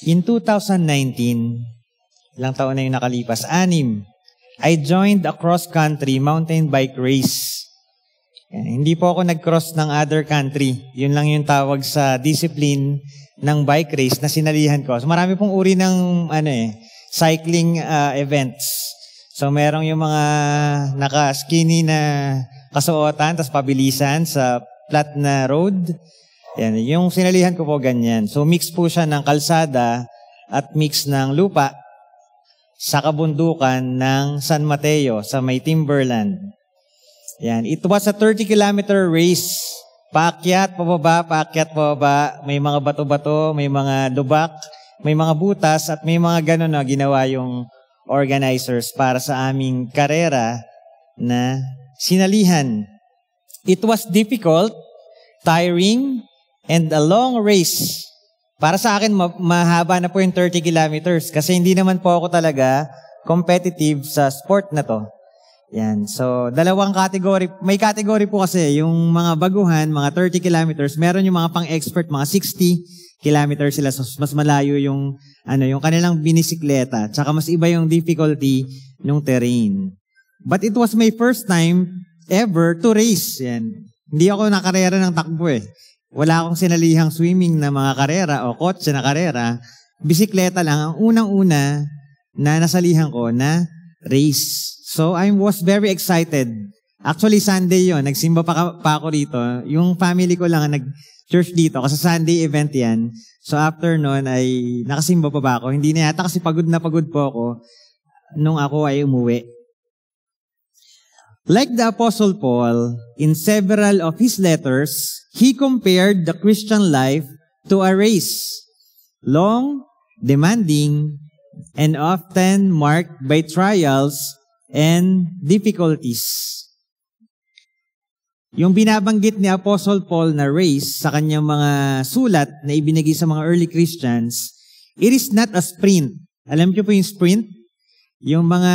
In 2019, ilang taon na yung nakalipas, 6, I joined a cross-country mountain bike race. Hindi po ako nag-cross ng other country. Yun lang yung tawag sa discipline ng bike race na sinalihan ko. So marami pong uri ng cycling events. So merong yung mga naka-skinny na kasuotan, tapos pabilisan sa flat na road. Yan, yung sinalihan ko po ganyan. So mix po siya ng kalsada at mix ng lupa sa kabundukan ng San Mateo sa may Timberland. Yan, it was a 30-kilometer race. Paakyat, pababa, paakyat, pababa. May mga bato-bato, may mga lubak, may mga butas, at may mga gano'n na ginawa yung organizers para sa aming karera na sinalihan. It was difficult, tiring, and a long race. Para sa akin, mahaba na po yung 30 kilometers kasi hindi naman po ako talaga competitive sa sport na to. Yan. So, dalawang category. May category po kasi yung mga baguhan, mga 30 kilometers. Meron yung mga pang-expert, mga 60 kilometers sila. So, mas malayo yung, yung kanilang binisikleta. Tsaka mas iba yung difficulty ng terrain. But it was my first time ever to race. Yan. Hindi ako nakarera ng takbo eh. Wala akong sinalihang swimming na mga karera o kotse na karera. Bisikleta lang ang unang-una na nasalihan ko na race. So, I was very excited. Actually, Sunday yon, nagsimba pa ako dito. Yung family ko lang nag-church dito kasi Sunday event yan. So, after nun ay nakasimba pa ba ako? Hindi na yata kasi pagod na pagod po ako nung ako ay umuwi. Like the Apostle Paul, in several of his letters, he compared the Christian life to a race. Long, demanding, and often marked by trials and difficulties. Yung binabanggit ni Apostle Paul na race sa kanyang mga sulat na ibinigay sa mga early Christians, it is not a sprint. Alam niyo po yung sprint? Yung mga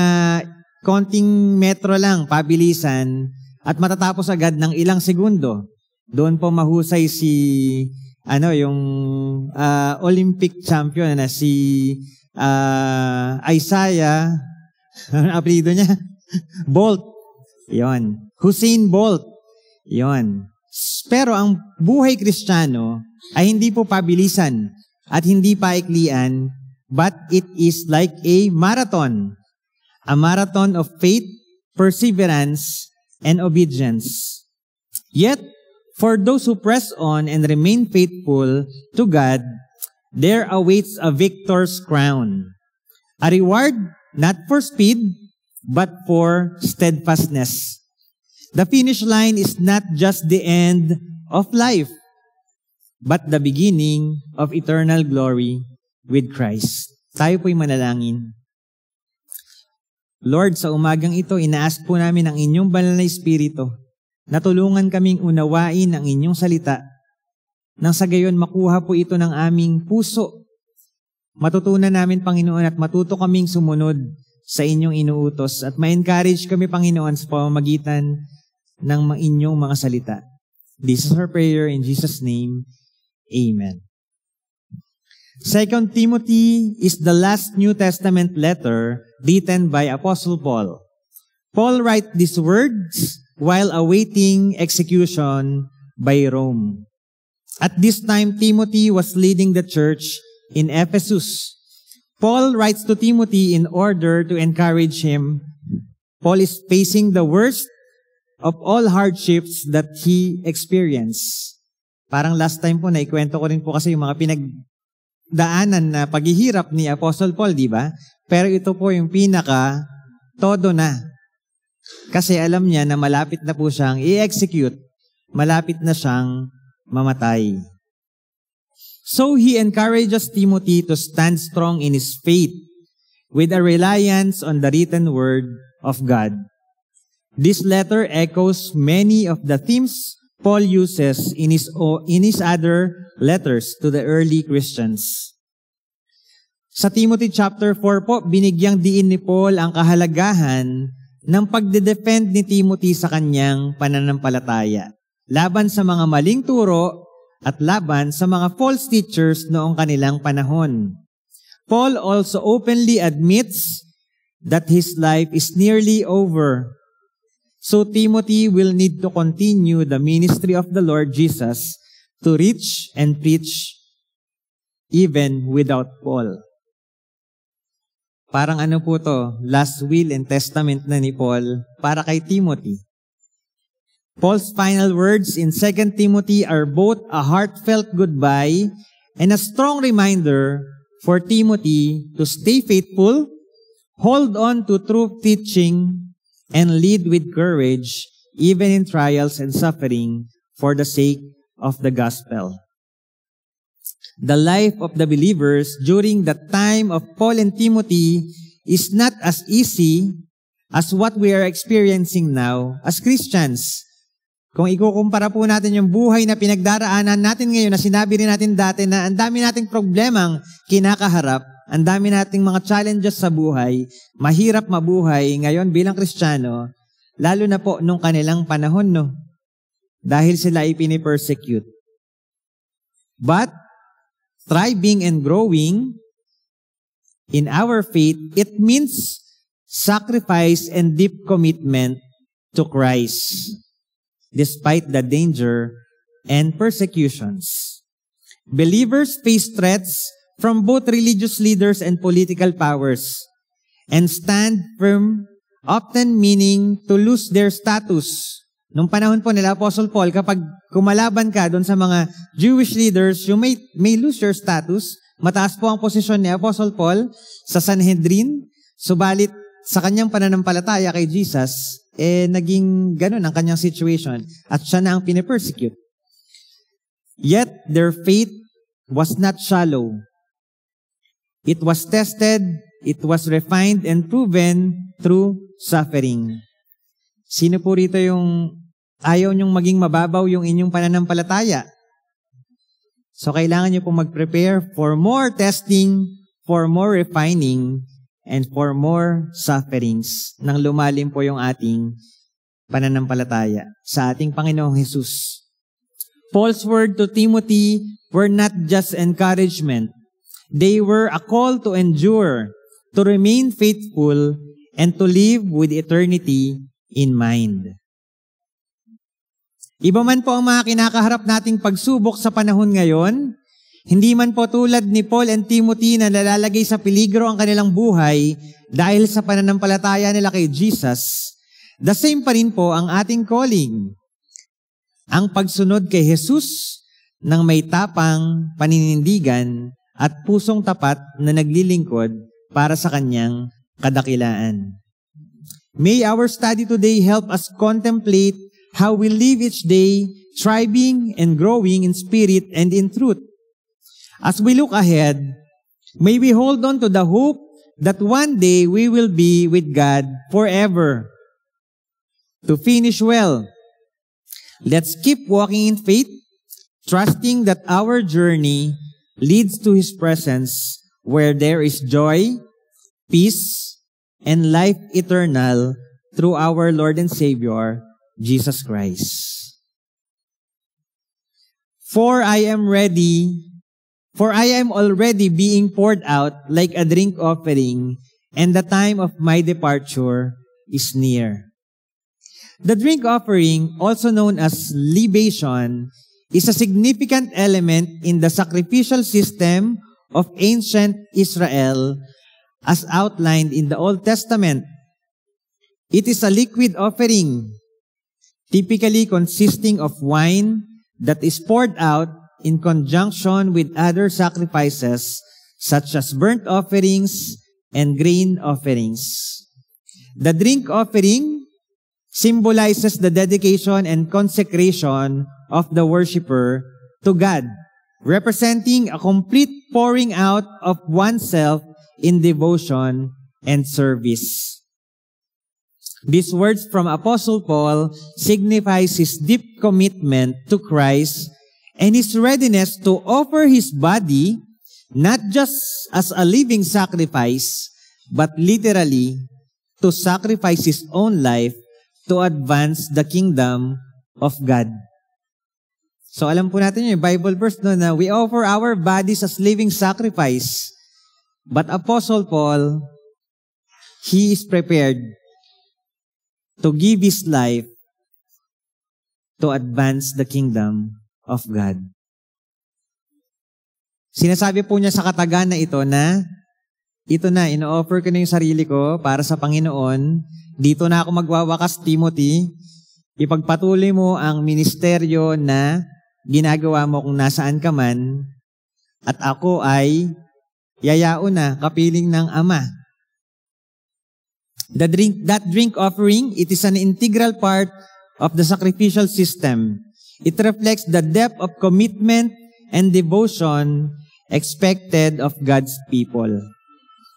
konting metro lang, pabilisan, at matatapos agad ng ilang segundo. Doon po mahusay si, yung Olympic champion na si Isaiah, ano apelido niya? Bolt. Yon. Usain Bolt. Yon. Pero ang buhay Kristiyano ay hindi po pabilisan at hindi paiklian, but it is like a marathon. A marathon of faith, perseverance, and obedience. Yet, for those who press on and remain faithful to God, there awaits a victor's crown. A reward not for speed, but for steadfastness. The finish line is not just the end of life, but the beginning of eternal glory with Christ. Tayo po'y manalangin. Lord, sa umagang ito, ina-ask po namin ang inyong banal na Espiritu na tulungan kaming unawain ang inyong salita nang sa gayon makuha po ito ng aming puso. Matutunan namin, Panginoon, at matuto kaming sumunod sa inyong inuutos at ma-encourage kami, Panginoon, sa pamamagitan ng inyong mga salita. This is our prayer in Jesus' name. Amen. 2 Timothy is the last New Testament letter written by Apostle Paul. Paul wrote these words while awaiting execution by Rome. At this time, Timothy was leading the church in Ephesus. Paul writes to Timothy in order to encourage him. Paul is facing the worst of all hardships that he experienced. Parang last time po, naikwento ko rin po kasi yung mga pinagdaanan na paghihirap ni Apostle Paul, di ba? Pero ito po yung todo na. Kasi alam niya na malapit na po siyang i-execute, malapit na siyang mamatay. So he encourages Timothy to stand strong in his faith with a reliance on the written word of God. This letter echoes many of the themes Paul uses in his other letters to the early Christians. Sa Timothy chapter 4 po, binigyang diin ni Paul ang kahalagahan ng pagde-defend ni Timothy sa kanyang pananampalataya laban sa mga maling turo at laban sa mga false teachers noong kanilang panahon. Paul also openly admits that his life is nearly over. So Timothy will need to continue the ministry of the Lord Jesus to reach and preach even without Paul. Parang ano po to, last will and testament na ni Paul para kay Timothy. Paul's final words in 2 Timothy are both a heartfelt goodbye and a strong reminder for Timothy to stay faithful, hold on to true teaching, and lead with courage, even in trials and suffering, for the sake of the gospel. The life of the believers during the time of Paul and Timothy is not as easy as what we are experiencing now as Christians. Kung ikukumpara po natin yung buhay na pinagdaraanan natin ngayon na sinabi rin natin dati na ang dami nating problemang kinakaharap, ang dami nating mga challenges sa buhay, mahirap mabuhay ngayon bilang Kristiyano, lalo na po nung kanilang panahon, no? Dahil sila ay pinipersecute. But, thriving and growing in our faith, it means sacrifice and deep commitment to Christ, despite the danger and persecutions. Believers face threats from both religious leaders and political powers, and stand firm, often meaning to lose their status. Nung panahon po nila, Apostle Paul, kapag kumalaban ka doon sa mga Jewish leaders, you may lose your status. Mataas po ang posisyon ni Apostle Paul sa Sanhedrin, subalit sa kanyang pananampalataya kay Jesus, naging ganun ang kanyang situation at siya na ang pinipersecute. Yet, their faith was not shallow. It was tested, it was refined and proven through suffering. Sino po rito yung ayaw niyong maging mababaw yung inyong pananampalataya? So, kailangan niyo po mag-prepare for more testing, for more refining, and for more sufferings nang lumalim po yung ating pananampalataya sa ating Panginoong Jesus. Paul's word to Timothy were not just encouragement. They were a call to endure, to remain faithful, and to live with eternity in mind. Iba man po ang mga kinakaharap nating pagsubok sa panahon ngayon, hindi man po tulad ni Paul and Timothy na nalalagay sa peligro ang kanilang buhay dahil sa pananampalataya nila kay Jesus, the same pa rin po ang ating calling. Ang pagsunod kay Jesus ng may tapang paninindigan at pusong tapat na naglilingkod para sa kanyang kadakilaan. May our study today help us contemplate how we live each day, thriving and growing in spirit and in truth. As we look ahead, may we hold on to the hope that one day we will be with God forever. To finish well, let's keep walking in faith, trusting that our journey leads to His presence where there is joy, peace, and life eternal through our Lord and Savior, Jesus Christ. For I am already being poured out like a drink offering, and the time of my departure is near. The drink offering, also known as libation, is a significant element in the sacrificial system of ancient Israel as outlined in the Old Testament. It is a liquid offering, typically consisting of wine that is poured out in conjunction with other sacrifices such as burnt offerings and grain offerings. The drink offering symbolizes the dedication and consecration of the worshiper to God, representing a complete pouring out of oneself in devotion and service. These words from Apostle Paul signifies his deep commitment to Christ and his readiness to offer his body not just as a living sacrifice, but literally to sacrifice his own life to advance the kingdom of God. So alam po natin yung Bible verse no, na we offer our bodies as living sacrifice. But Apostle Paul, he is prepared to give his life to advance the kingdom of God. Sinasabi po niya sa katagan na ito na, ino-offer ko na yung sarili ko para sa Panginoon. Dito na ako magwawakas, Timothy. Ipagpatuloy mo ang ministeryo na ginagawa mo kung nasaan ka man. At ako ay yayao na, kapiling ng Ama. That drink offering, it is an integral part of the sacrificial system. It reflects the depth of commitment and devotion expected of God's people.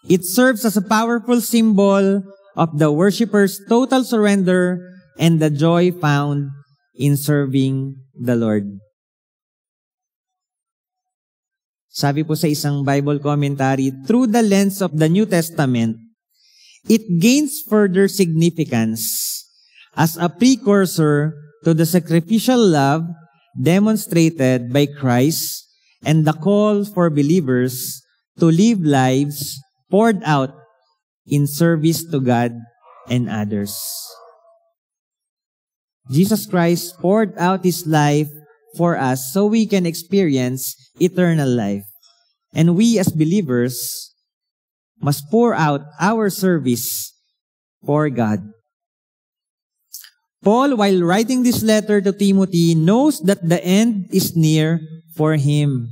It serves as a powerful symbol of the worshipper's total surrender and the joy found in serving the Lord. Sabi po sa isang Bible commentary, through the lens of the New Testament, it gains further significance as a precursor to the sacrificial love demonstrated by Christ and the call for believers to live lives poured out in service to God and others. Jesus Christ poured out His life for us so we can experience eternal life. And we as believers must pour out our service for God. Paul, while writing this letter to Timothy, knows that the end is near for him.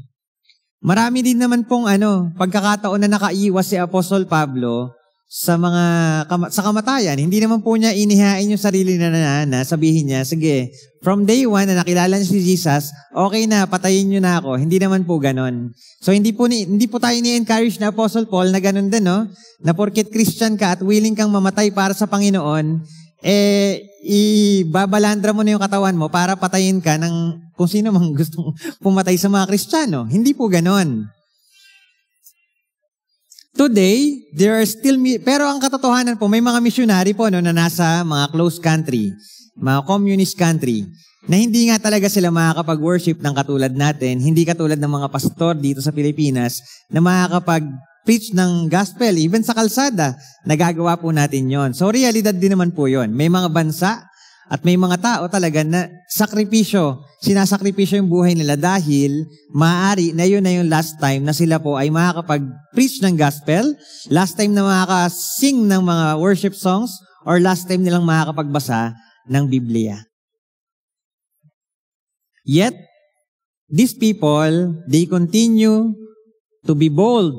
Marami din naman pong pagkakataon na nakaiwas si Apostol Pablo sa kamatayan. Hindi naman po niya inihain yung sarili na sabihin niya, sige, from day one na nakilala niya si Jesus, okay na, patayin niyo na ako. Hindi naman po ganon. So hindi po tayo ni-encourage na Apostle Paul na ganon din, no? Na porket Christian ka at willing kang mamatay para sa Panginoon, ibabalandra mo na yung katawan mo para patayin ka ng kung sino mang gustong pumatay sa mga Kristiyano. Hindi po ganon. Today, there are still, pero ang katotohanan po, may mga missionary po na nasa mga closed country, mga communist country, na hindi nga talaga sila makakapag-worship ng katulad natin, hindi katulad ng mga pastor dito sa Pilipinas na makakapag-preach ng gospel, even sa kalsada, nagagawa po natin yon. So, realidad din naman po yon. May mga bansa at may mga tao talaga na sinasakripisyo yung buhay nila dahil maaari na yun na yung last time na sila po ay makakapag-preach ng gospel, last time na makakasing ng mga worship songs, or last time nilang makakapagbasa ng Biblia. Yet, these people, they continue to be bold,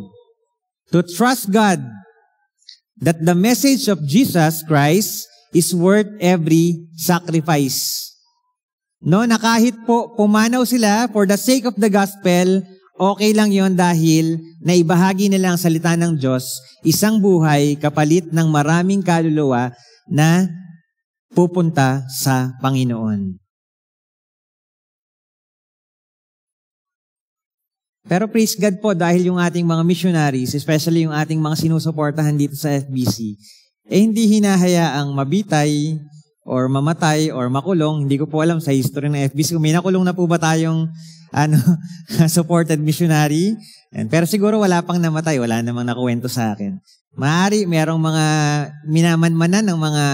to trust God, that the message of Jesus Christ is worth every sacrifice. No, na kahit po pumanaw sila for the sake of the gospel, okay lang yon dahil naibahagi nila ang salita ng Diyos, isang buhay kapalit ng maraming kaluluwa na pupunta sa Panginoon. Pero praise God po dahil yung ating mga missionaries, especially yung ating mga sinusuportahan dito sa FBC, hindi hinahayaang mabitay or mamatay or makulong. Hindi ko po alam sa history ng FBC kung may nakulong na po ba tayong supported missionary. Pero siguro wala pang namatay, wala namang nakuwento sa akin. Maaari merong mga minamanmanan ng mga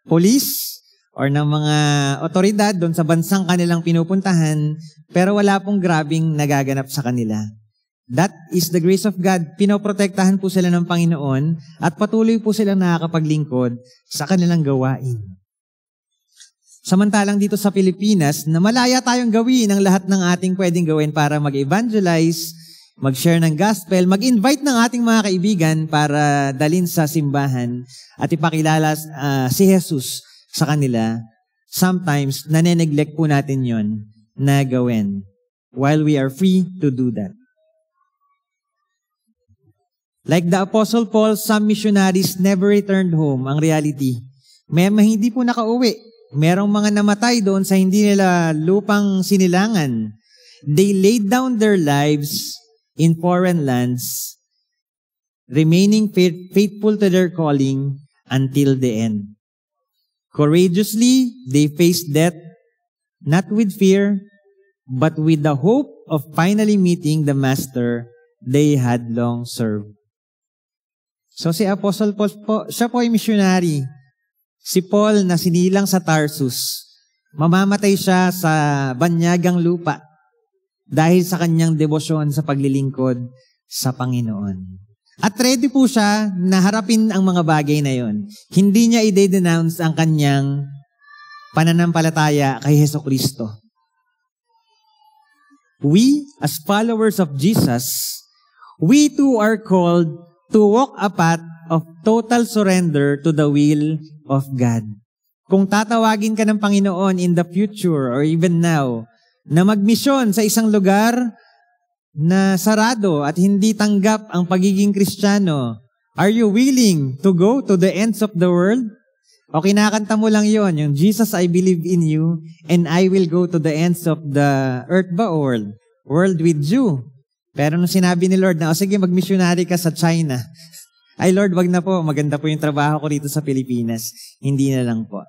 police or ng mga otoridad doon sa bansang kanilang pinupuntahan, pero wala pong grabing nagaganap sa kanila. That is the grace of God. Pinoprotektahan po sila ng Panginoon at patuloy po silang nakakapaglingkod sa kanilang gawain. Samantalang dito sa Pilipinas, na malaya tayong gawin ang lahat ng ating pwedeng gawin para mag-evangelize, mag-share ng gospel, mag-invite ng ating mga kaibigan para dalhin sa simbahan at ipakilala si Jesus sa kanila. Sometimes, nane-neglect po natin yon na gawin while we are free to do that. Like the Apostle Paul, some missionaries never returned home. Ang reality, may hindi po nakauwi. Merong mga namatay doon sa hindi nila lupang sinilangan. They laid down their lives in foreign lands, remaining faithful to their calling until the end. Courageously, they faced death, not with fear, but with the hope of finally meeting the Master they had long served. So si Apostle Paul po, siya po ay missionary. Si Paul na sinilang sa Tarsus, mamamatay siya sa banyagang lupa dahil sa kanyang debosyon sa paglilingkod sa Panginoon. At ready po siya na harapin ang mga bagay na yon. Hindi niya i-denounce ang kanyang pananampalataya kay Hesukristo. We, as followers of Jesus, we too are called to walk a path of total surrender to the will of God. Kung tatawagin ka ng Panginoon in the future or even now, na magmisyon sa isang lugar na sarado at hindi tanggap ang pagiging Kristiyano, are you willing to go to the ends of the world? O kinakanta mo lang yon, yung Jesus, I believe in you, and I will go to the ends of the earth ba o world? World with you. Pero nung sinabi ni Lord na, sige, mag-missionary ka sa China. Ay Lord, wag na po, maganda po yung trabaho ko rito sa Pilipinas. Hindi na lang po.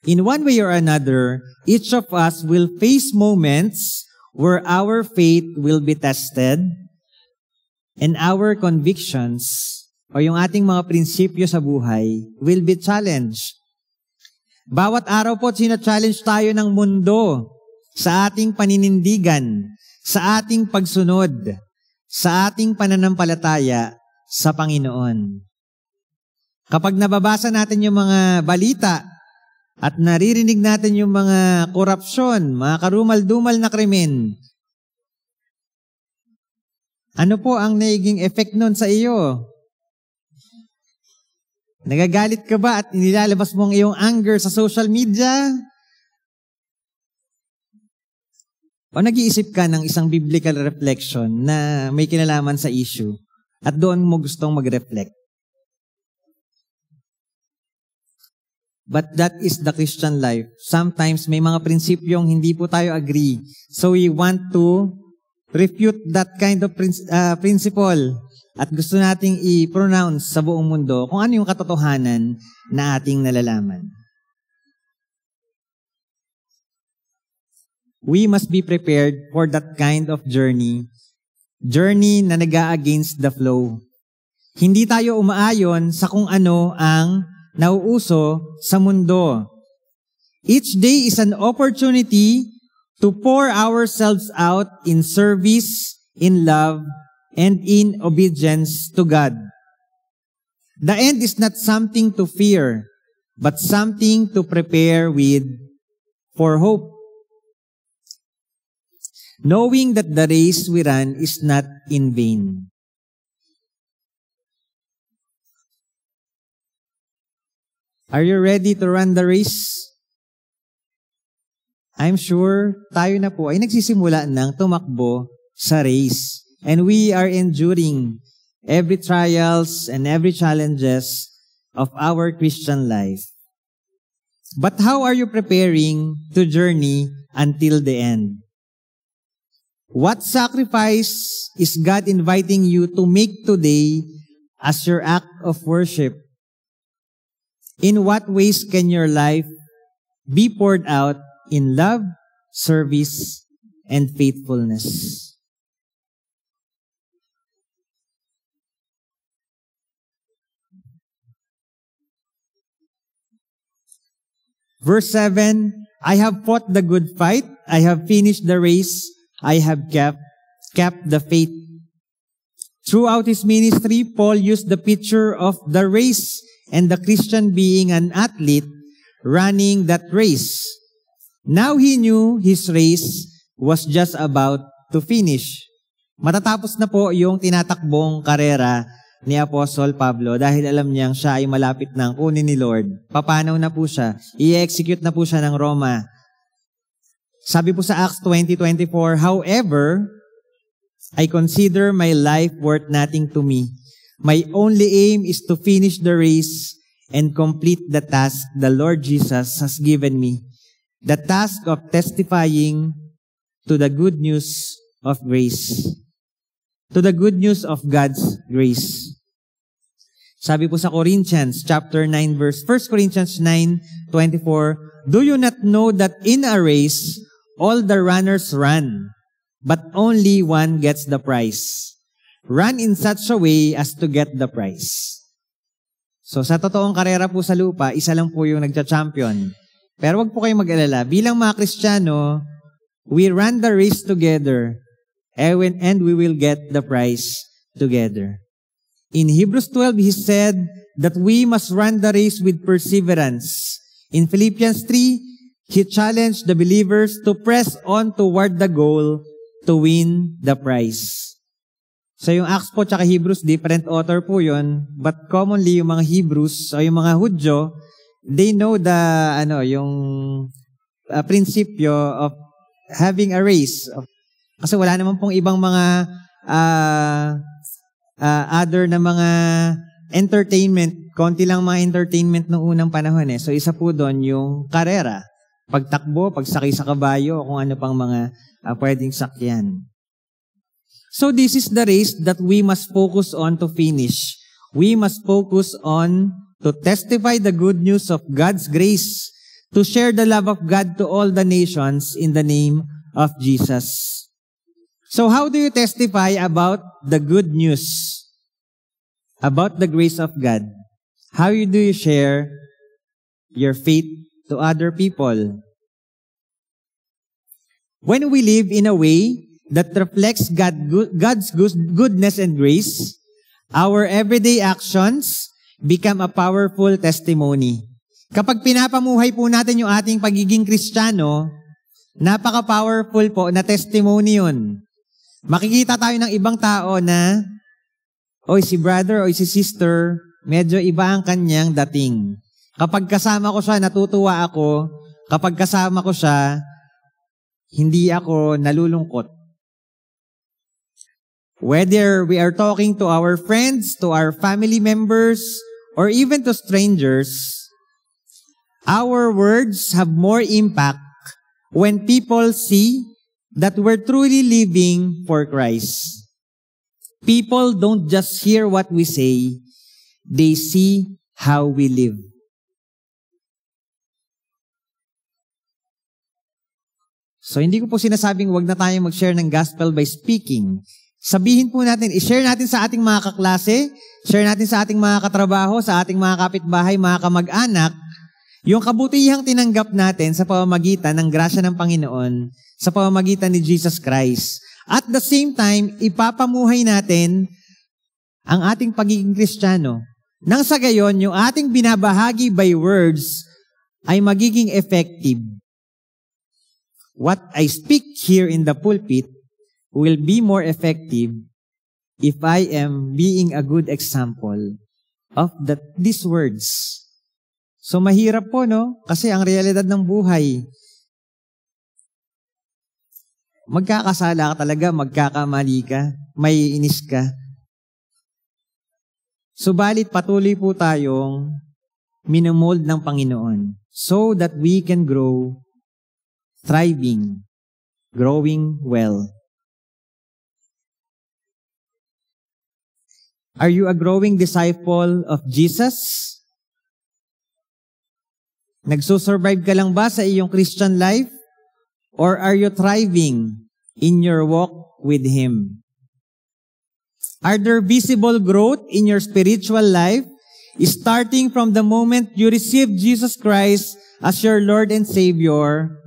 In one way or another, each of us will face moments where our faith will be tested and our convictions o yung ating mga prinsipyo sa buhay will be challenged. Bawat araw po, sina-challenge tayo ng mundo sa ating paninindigan, sa ating pagsunod, sa ating pananampalataya sa Panginoon. Kapag nababasa natin yung mga balita at naririnig natin yung mga korupsyon, mga karumal-dumal na krimen, ano po ang naging effect nun sa iyo? Nagagalit ka ba at inilalabas mo ang iyong anger sa social media? O nag-iisip ka ng isang biblical reflection na may kinalaman sa issue at doon mo gustong mag-reflect? But that is the Christian life. Sometimes may mga prinsipyong hindi po tayo agree. So we want to refute that kind of principle. At gusto nating i-pronounce sa buong mundo kung ano yung katotohanan na ating nalalaman. We must be prepared for that kind of journey. Journey na nag-against the flow. Hindi tayo umaayon sa kung ano ang nauuso sa mundo. Each day is an opportunity to pour ourselves out in service, in love, and in obedience to God. The end is not something to fear, but something to prepare with for hope. Knowing that the race we run is not in vain. Are you ready to run the race? I'm sure tayo na po ay nagsisimula ng tumakbo sa race. And we are enduring every trials and every challenges of our Christian life. But how are you preparing to journey until the end? What sacrifice is God inviting you to make today as your act of worship? In what ways can your life be poured out in love, service, and faithfulness? Verse 7, I have fought the good fight, I have finished the race, I have kept the faith. Throughout his ministry, Paul used the picture of the race and the Christian being an athlete running that race. Now he knew his race was just about to finish. Matatapos na po yung tinatakbong karera ni Apostol Pablo dahil alam niyang siya ay malapit nang kunin ni Lord. Papanaw na po siya. I-execute na po siya ng Roma. Sabi po sa Acts 20:24, however, I consider my life worth nothing to me. My only aim is to finish the race and complete the task the Lord Jesus has given me. The task of testifying to the good news of grace. To the good news of God's grace. Sabi po sa Corinthians chapter 9 verse 1 Corinthians 9:24, do you not know that in a race all the runners run, but only one gets the prize? Run in such a way as to get the prize. So sa totoong karera po sa lupa, isa lang po yung nagcha-champion. Pero wag po kayong mag-alala. Bilang mga Kristiyano, we run the race together and we will get the prize together. In Hebrews 12, he said that we must run the race with perseverance. In Philippians 3, he challenged the believers to press on toward the goal to win the prize. So yung Acts po tsaka Hebrews, different author po yun. But commonly, yung mga Hebrews o yung mga Hudyo, they know the, yung prinsipyo of having a race. Kasi wala naman pong ibang mga other na mga entertainment. Konti lang mga entertainment noong unang panahon eh. So isa po doon yung karera. Pagtakbo, pagsakay sa kabayo, o kung ano pang mga pwedeng sakyan. So this is the race that we must focus on to finish. We must focus on to testify the good news of God's grace, to share the love of God to all the nations in the name of Jesus. So how do you testify about the good news? About the grace of God? How do you share your faith to other people? When we live in a way that reflects God's goodness and grace, our everyday actions become a powerful testimony. Kapag pinapamuhay po natin yung ating pagiging Kristiyano, napaka-powerful po na testimony yun. Makikita tayo ng ibang tao na, oy, si brother, oy, si sister, medyo iba ang kanyang dating. Kapag kasama ko siya, natutuwa ako. Kapag kasama ko siya, hindi ako nalulungkot. Whether we are talking to our friends, to our family members, or even to strangers, our words have more impact when people see that we're truly living for Christ. People don't just hear what we say, they see how we live. So hindi ko po sinasabing wag na tayong mag-share ng gospel by speaking. Sabihin po natin, i-share natin sa ating mga kaklase, share natin sa ating mga katrabaho, sa ating mga kapitbahay, mga kamag-anak, yung kabutihang tinanggap natin sa pamamagitan ng grasya ng Panginoon, sa pamamagitan ni Jesus Christ. At the same time, ipapamuhay natin ang ating pagiging Kristiyano. Nang sa gayon, yung ating binabahagi by words ay magiging effective. What I speak here in the pulpit will be more effective if I am being a good example of these words. So mahirap po, no? Kasi ang realidad ng buhay, magkakasala ka talaga, magkakamali ka, may inis ka. Subalit patuloy po tayong minamold ng Panginoon so that we can grow, thriving, growing well. Are you a growing disciple of Jesus? Nagsusurvive ka lang ba sa iyong Christian life? Or are you thriving in your walk with Him? Are there visible growth in your spiritual life, starting from the moment you received Jesus Christ as your Lord and Savior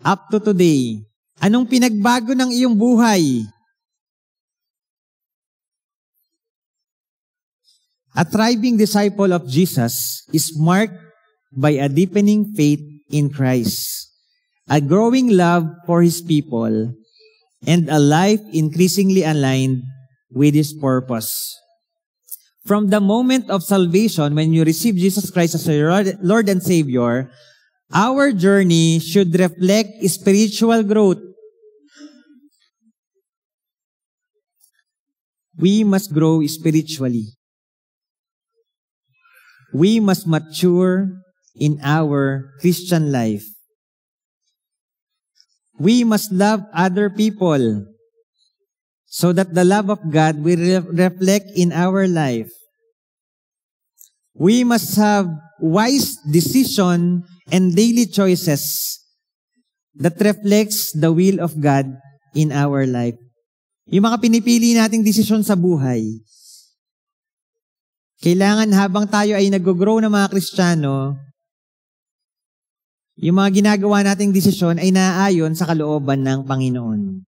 up to today? Anong pinagbago ng iyong buhay? A thriving disciple of Jesus is marked by a deepening faith in Christ, a growing love for His people, and a life increasingly aligned with His purpose. From the moment of salvation, when you receive Jesus Christ as your Lord and Savior, our journey should reflect spiritual growth. We must grow spiritually. We must mature in our Christian life. We must love other people so that the love of God will reflect in our life. We must have wise decision and daily choices that reflects the will of God in our life. Yung mga pinipili nating desisyon sa buhay, kailangan habang tayo ay nag-grow na mga Kristiyano, yung mga ginagawa nating desisyon ay naaayon sa kalooban ng Panginoon.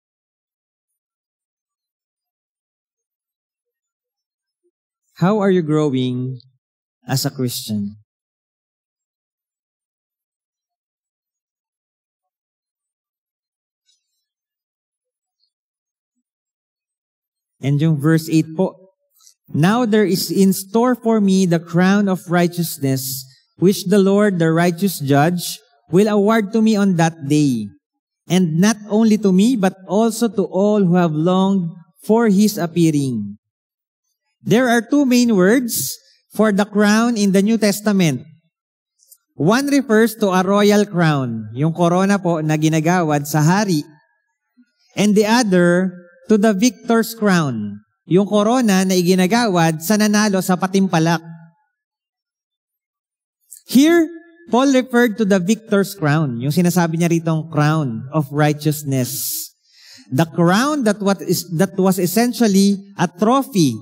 How are you growing as a Christian? And yung verse 8 po, now there is in store for me the crown of righteousness, which the Lord, the righteous judge, will award to me on that day. And not only to me, but also to all who have longed for His appearing. There are two main words for the crown in the New Testament. One refers to a royal crown, yung corona po na ginagawad sa hari. And the other, to the victor's crown, yung corona na iginagawad sa nanalo sa patimpalak. Here, Paul referred to the victor's crown, yung sinasabi niya ritong crown of righteousness. The crown that was essentially a trophy,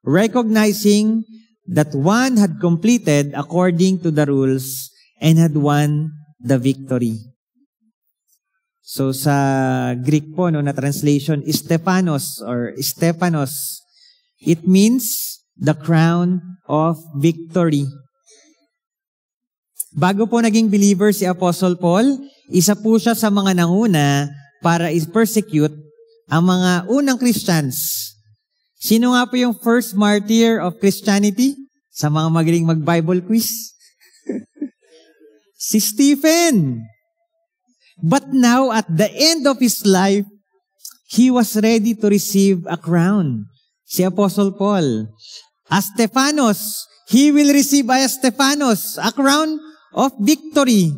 recognizing that one had completed according to the rules and had won the victory. So sa Greek po, na translation, Stephanos, it means the crown of victory. Bago po naging believer si Apostle Paul, isa po siya sa mga nanguna para i-persecute ang mga unang Christians. Sino nga po yung first martyr of Christianity? Sa mga magaling mag-Bible quiz? Si Stephen. But now, at the end of his life, he was ready to receive a crown. Si Apostle Paul. As Stephanos, he will receive as Stephanos a crown of victory.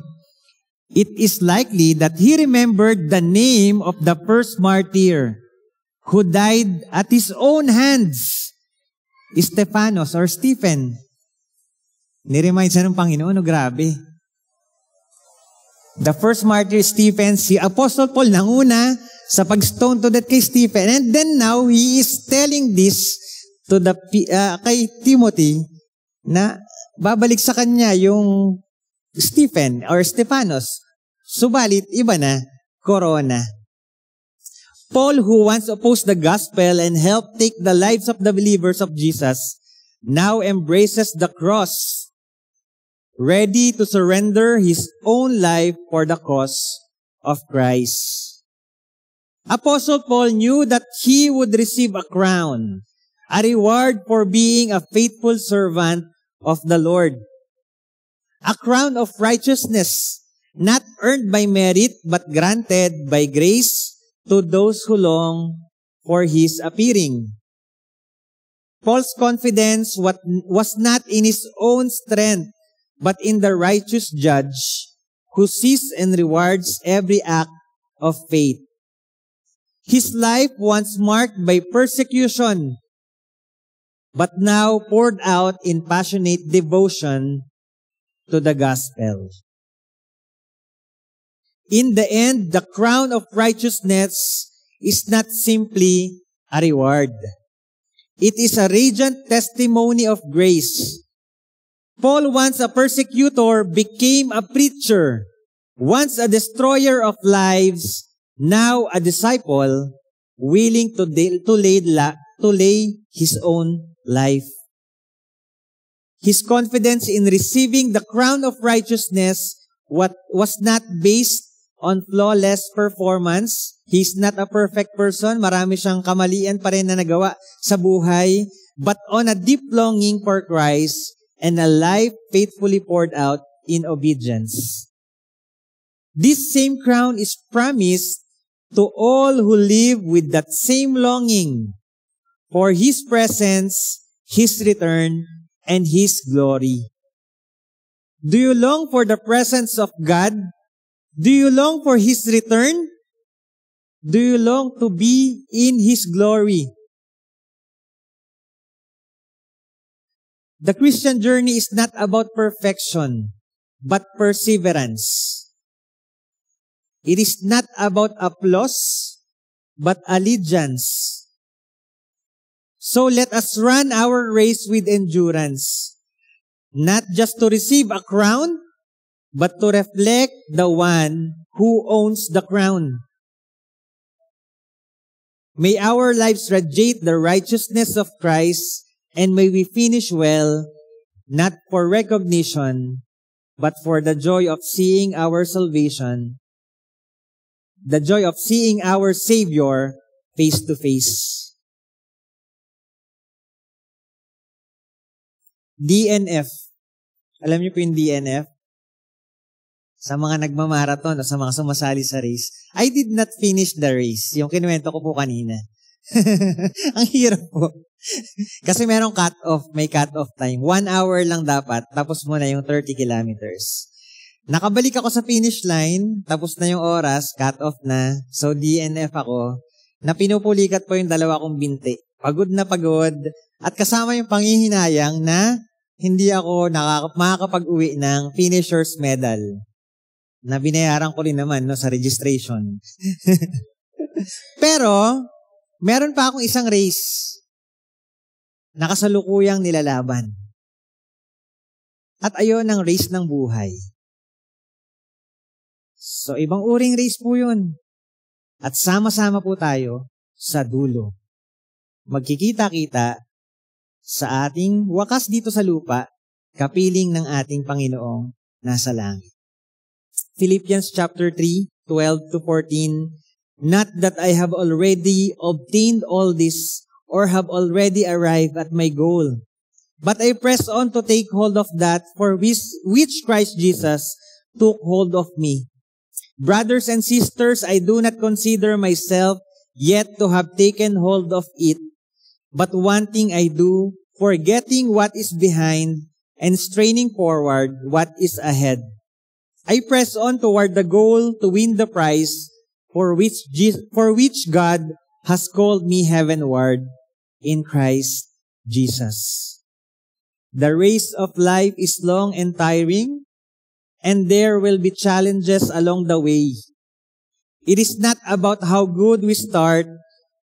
It is likely that he remembered the name of the first martyr who died at his own hands. Stephanos or Stephen. Niremind siya ng Panginoon, grabe. The first martyr, Stephen, si Apostle Paul nanguna sa pag-stone to death kay Stephen. And then now, he is telling this to kay Timothy na babalik sa kanya yung Stephen or Stephanos. Subalit, iba na, corona. Paul, who once opposed the gospel and helped take the lives of the believers of Jesus, now embraces the cross, ready to surrender his own life for the cause of Christ. Apostle Paul knew that he would receive a crown, a reward for being a faithful servant of the Lord. A crown of righteousness, not earned by merit, but granted by grace to those who long for His appearing. Paul's confidence was not in his own strength, but in the righteous judge who sees and rewards every act of faith. His life once marked by persecution, but now poured out in passionate devotion to the gospel. In the end, the crown of righteousness is not simply a reward. It is a radiant testimony of grace. Paul, once a persecutor, became a preacher. Once a destroyer of lives, now a disciple, willing to lay his own life. His confidence in receiving the crown of righteousness was not based on flawless performance. He's not a perfect person. Marami siyang kamalian pa rin na nagawa sa buhay. But on a deep longing for Christ and a life faithfully poured out in obedience. This same crown is promised to all who live with that same longing for His presence, His return, and His glory. Do you long for the presence of God? Do you long for His return? Do you long to be in His glory? The Christian journey is not about perfection, but perseverance. It is not about applause, but allegiance. So let us run our race with endurance, not just to receive a crown, but to reflect the one who owns the crown. May our lives radiate the righteousness of Christ, and may we finish well, not for recognition, but for the joy of seeing our salvation, the joy of seeing our Savior face to face. DNF. Alam niyo po yung DNF? Sa mga nagmamarathon o sa mga sumasali sa race, I did not finish the race. Yung kinuwento ko po kanina. Ang hirap po. Kasi merong cut-off, may cut-off time. 1 hour lang dapat, tapos mo na yung 30 kilometers. Nakabalik ako sa finish line, tapos na yung oras, cut-off na. So DNF ako, na pinupulikat po yung dalawa kong binti. Pagod na pagod, at kasama yung panghihinayang na hindi ako makakapag-uwi ng finisher's medal na binayaran ko rin naman sa registration. Pero, meron pa akong isang race na kasalukuyang nilalaban. At ayon ang race ng buhay. So, ibang uring race po yun. At sama-sama po tayo sa dulo. Magkikita-kita sa ating wakas dito sa lupa, kapiling ng ating Panginoong nasa langit. Philippians chapter 3, 12 to 14, not that I have already obtained all this or have already arrived at my goal, but I press on to take hold of that for which Christ Jesus took hold of me. Brothers and sisters, I do not consider myself yet to have taken hold of it, but one thing I do, forgetting what is behind and straining forward what is ahead. I press on toward the goal to win the prize for which God has called me heavenward in Christ Jesus. The race of life is long and tiring, and there will be challenges along the way. It is not about how good we start,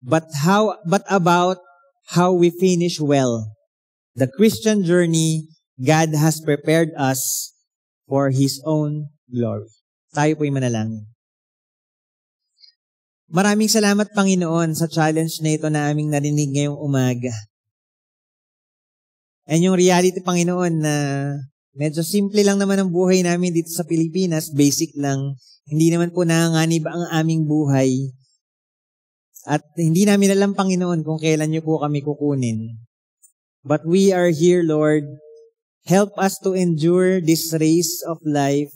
but about how we finish well. The Christian journey, God has prepared us for His own glory. Tayo po'y manalangin. Maraming salamat, Panginoon, sa challenge na ito na aming narinig ngayong umaga. And yung reality, Panginoon, na medyo simple lang naman ang buhay namin dito sa Pilipinas, basic lang. Hindi naman po nanganganib ang aming buhay. At hindi namin alam, Panginoon, kung kailan niyo po kami kukunin. But we are here, Lord. Help us to endure this race of life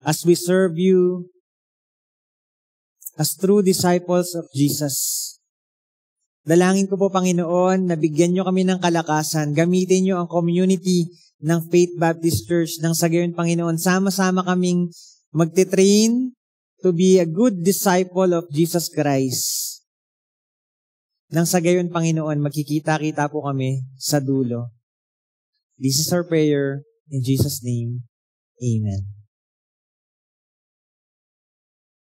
as we serve you as true disciples of Jesus. Dalangin ko po, Panginoon, na bigyan niyo kami ng kalakasan. Gamitin niyo ang community ng Faith Baptist Church ng sa gayon, Panginoon. Sama-sama kaming magte-train to be a good disciple of Jesus Christ. Nang sa gayon, Panginoon, magkikita-kita po kami sa dulo. This is our prayer. In Jesus' name, Amen.